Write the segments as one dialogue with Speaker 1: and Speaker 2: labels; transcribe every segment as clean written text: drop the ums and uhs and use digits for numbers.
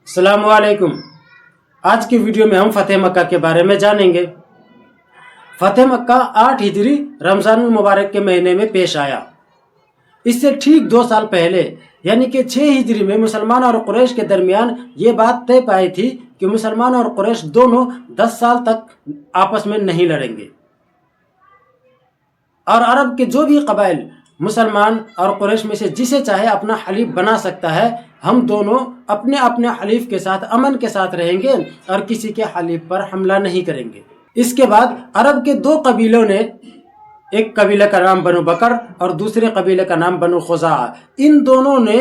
Speaker 1: अस्सलाम वालेकुम। आज की वीडियो में हम फतेह मक्का के बारे में जानेंगे। फतेह मक्का 8 हिजरी रमज़ान मुबारक के महीने में पेश आया। इससे ठीक 2 साल पहले यानी कि 6 हिजरी में मुसलमान और कुरैश के दरमियान ये बात तय पाई थी कि मुसलमान और कुरैश दोनों 10 साल तक आपस में नहीं लड़ेंगे और अरब के जो भी कबाइल मुसलमान और कुरैश में से जिसे चाहे अपना हलीफ बना सकता है। हम दोनों अपने अपने हलीफ के साथ अमन के साथ रहेंगे और किसी के हलीफ पर हमला नहीं करेंगे। इसके बाद अरब के 2 कबीलों ने, एक कबीले का नाम बनु बकर और दूसरे कबीले का नाम बनु खुज़ा, इन दोनों ने,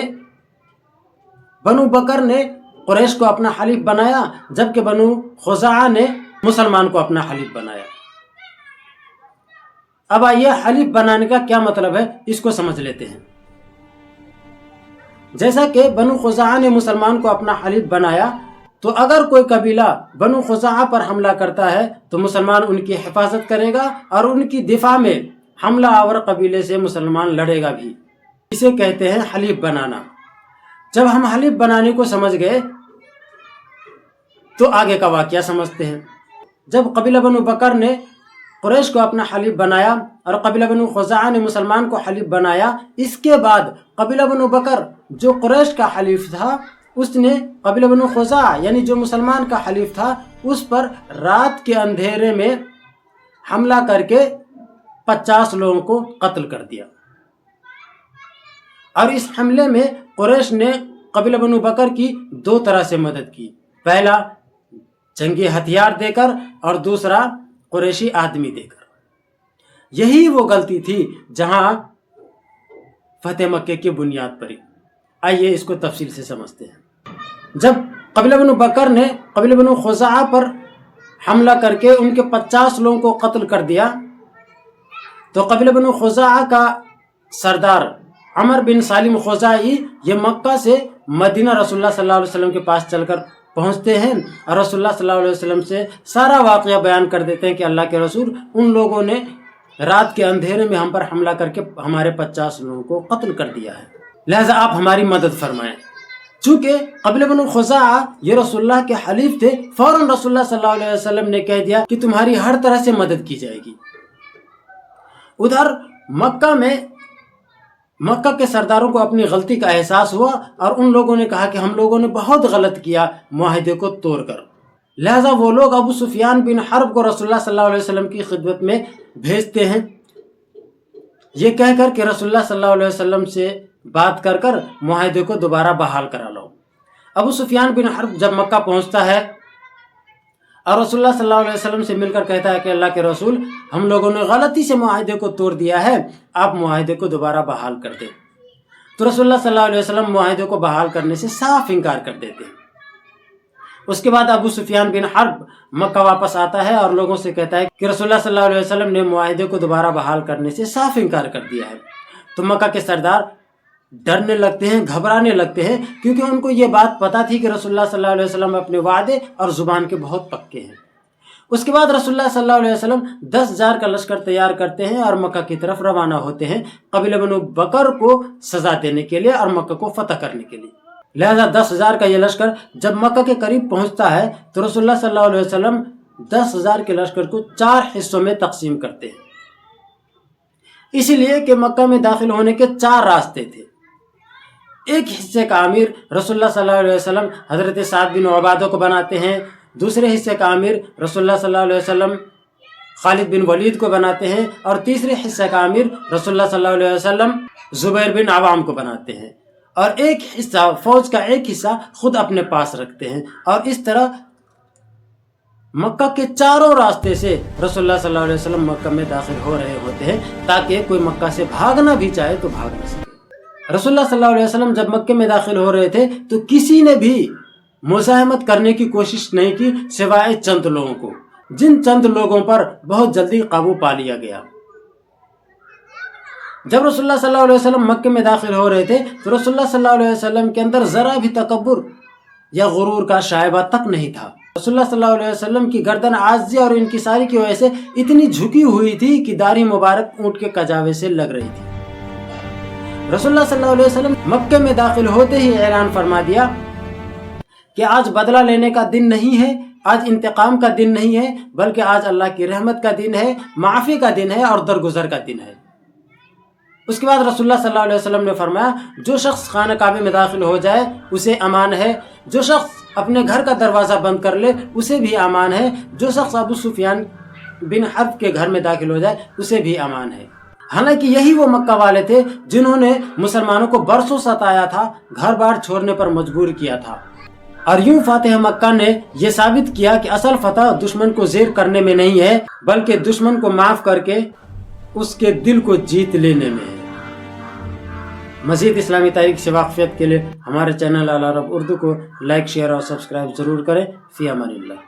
Speaker 1: बनु बकर ने कुरैश को अपना हलीफ बनाया जबकि बनु खुज़ा ने मुसलमान को अपना हलीफ बनाया। अब आइए हलीफ बनाने का क्या मतलब है इसको समझ लेते हैं। जैसा कि बनु खुज़ा ने मुसलमान को अपना हलीफ बनाया, तो अगर कोई कबीला बनु खुज़ा पर हमला करता है तो मुसलमान उनकी हिफाजत करेगा और उनकी दिफा में हमला आवर कबीले से मुसलमान लड़ेगा भी। इसे कहते हैं हलीफ बनाना। जब हम हलीफ बनाने को समझ गए तो आगे का वाकया समझते हैं। जब कबीला बनु बकर ने कुरैश को अपना हलीफ बनाया और कबीला बनु खुज़ा ने मुसलमान को हलीफ बनाया, इसके बाद कबीला बनु बकर जो कुरैश का हलीफ था उसने कबीला बनु खुज़ा यानी जो मुसलमान का हलीफ था उस पर रात के अंधेरे में हमला करके 50 लोगों को कत्ल कर दिया। और इस हमले में कुरैश ने कबीला बनु बकर की 2 तरह से मदद की। पहला जंगी हथियार देकर और दूसरा कुरैशी आदमी देकर। यही वो गलती थी जहां फतेह मक्के की बुनियाद पड़ी। आइए इसको तफसील से समझते हैं। जब कबीला बनु बकर ने कबीला बनु खुज़ा पर हमला करके उनके 50 लोगों को कत्ल कर दिया, तो कबीला बनु खुज़ा का सरदार अमर बिन सालिम खुज़ाई ये मक्का से मदीना रसूलुल्लाह सल्लल्लाहु अलैहि वसल्लम के पास चलकर पहुंचते हैं और रसूलुल्लाह सल्लल्लाहु अलैहि वसल्लम से सारा वाकया बयान कर देते हैं कि अल्लाह के रसूल, उन लोगों ने रात के अंधेरे में हम पर हमला करके हमारे 50 लोगों को कत्ल कर दिया है, लिहाजा आप हमारी मदद फरमाएं। चूँकि कबीला बनु खुज़ा ये रसूलुल्लाह के हलीफ थे, फौरन रसूलुल्लाह सल्लल्लाहु अलैहि वसल्लम ने कह दिया कि तुम्हारी हर तरह से मदद की जाएगी। उधर मक्का के सरदारों को अपनी गलती का एहसास हुआ और उन लोगों ने कहा कि हम लोगों ने बहुत गलत किया मुआहिदे को तोड़कर। लिहाजा वो लोग अबू सुफियान बिन हर्ब को रसूलुल्लाह सल्लल्लाहु अलैहि वसल्लम की खिदमत में भेजते हैं, ये कहकर कि रसूलुल्लाह सल्लल्लाहु अलैहि वसल्लम से बात कर कर मुआहिदे को दोबारा बहाल करा लो। अबू सुफियान बिन हर्ब जब मक्का पहुंचता है और रसूलुल्लाह सल्लल्लाहु अलैहि वसल्लम से मिलकर कहता है कि अल्लाह के रसूल, हम लोगों ने गलती से मुआहिदे को तोड़ दिया है, आप मुआहिदे को दोबारा बहाल कर दें। तो रसूलुल्लाह सल्लल्लाहु अलैहि वसल्लम मुआहिदे को बहाल करने से साफ इनकार कर देते हैं। उसके बाद अबू सुफियान बिन हर्ब मक्का वापस आता है और लोगों से कहता है कि रसूलुल्लाह सल्लल्लाहु अलैहि वसल्लम ने मुआहिदे को दोबारा बहाल करने से साफ इनकार कर दिया है। तो मक्का के सरदार डरने लगते हैं, घबराने लगते हैं, क्योंकि उनको ये बात पता थी कि रसूलुल्लाह सल्लल्लाहु अलैहि वसल्लम अपने वादे और जुबान के बहुत पक्के हैं। उसके बाद रसूलुल्लाह सल्लल्लाहु अलैहि वसल्लम 10,000 का लश्कर तैयार करते हैं और मक्का की तरफ रवाना होते हैं कबीला बनु बकर को सजा देने के लिए और मक्का को फतह करने के लिए। लिहाजा 10,000 का ये लश्कर जब मक्का के करीब पहुंचता है तो रसूलुल्लाह सल्लल्लाहु अलैहि वसल्लम 10,000 के लश्कर को 4 हिस्सों में तकसीम करते हैं, इसलिए कि मक्का में दाखिल होने के 4 रास्ते थे। एक हिस्से का अमीर रसूलुल्लाह सल्लल्लाहु अलैहि वसल्लम हजरत साद बिन उबादा को बनाते हैं, दूसरे हिस्से का अमीर रसूलुल्लाह सल्लल्लाहु अलैहि वसल्लम खालिद बिन वलीद को बनाते हैं और तीसरे हिस्से का अमीर रसूलुल्लाह सल्लल्लाहु अलैहि वसल्लम जुबैर बिन अवाम को बनाते हैं और एक हिस्सा, फौज का एक हिस्सा खुद अपने पास रखते हैं। और इस तरह मक्का के चारों रास्ते से रसूलुल्लाह सल्लल्लाहु अलैहि वसल्लम मक्का में दाखिल हो रहे होते हैं ताकि कोई मक्का से भागना भी चाहे तो भाग न सके। रसूलुल्लाह सल्लल्लाहु अलैहि वसल्लम जब मक्के में दाखिल हो रहे थे तो किसी ने भी मुज़ाहमत करने की कोशिश नहीं की सिवाय चंद लोगों को, जिन चंद लोगों पर बहुत जल्दी काबू पा लिया गया। जब रसूलुल्लाह सल्लल्लाहु अलैहि वसल्लम मक्के में दाखिल हो रहे थे तो रसूलुल्लाह सल्लल्लाहु अलैहि वसल्लम के अंदर जरा भी तकब्बुर या गुरूर का शायबा तक नहीं था। रसूलुल्लाह सल्लल्लाहु अलैहि वसल्लम की गर्दन आजिज़ी और इनकिसारी की वजह से इतनी झुकी हुई थी कि दाढ़ी मुबारक ऊंट के कजावे से लग रही थी। रसूलुल्लाह सल्लल्लाहु अलैहि वसल्लम मक्के में दाखिल होते ही ऐलान फरमा दिया کہ آج بدلہ لینے کا دن نہیں ہے، آج انتقام کا دن نہیں ہے، بلکہ آج اللہ کی رحمت کا دن ہے، معافی کا دن ہے اور درگزر کا دن ہے۔ اس کے بعد رسول اللہ صلی اللہ علیہ وسلم نے فرمایا جو شخص خانہ کعبہ میں داخل ہو جائے اسے امان ہے، جو شخص اپنے گھر کا دروازہ بند کر لے اسے بھی امان ہے، جو شخص ابو سفیان بن حرب کے گھر میں داخل ہو جائے اسے بھی امان ہے۔ حالانکہ یہی وہ مکہ والے تھے جنہوں نے مسلمانوں کو برسوں ستایا تھا، گھر بار چھوڑنے پر مجبور کیا تھا، اور یوں فاتح مکہ نے یہ ثابت کیا کہ اصل فتح دشمن کو زیر کرنے میں نہیں ہے، بلکہ دشمن کو معاف کر کے اس کے دل کو جیت لینے میں ہے۔ مزید اسلامی تاریخ سے واقفیت کے لیے ہمارے چینل اعلی عرب اردو کو لائک، شیئر اور سبسکرائب ضرور کریں۔ فی امان اللہ۔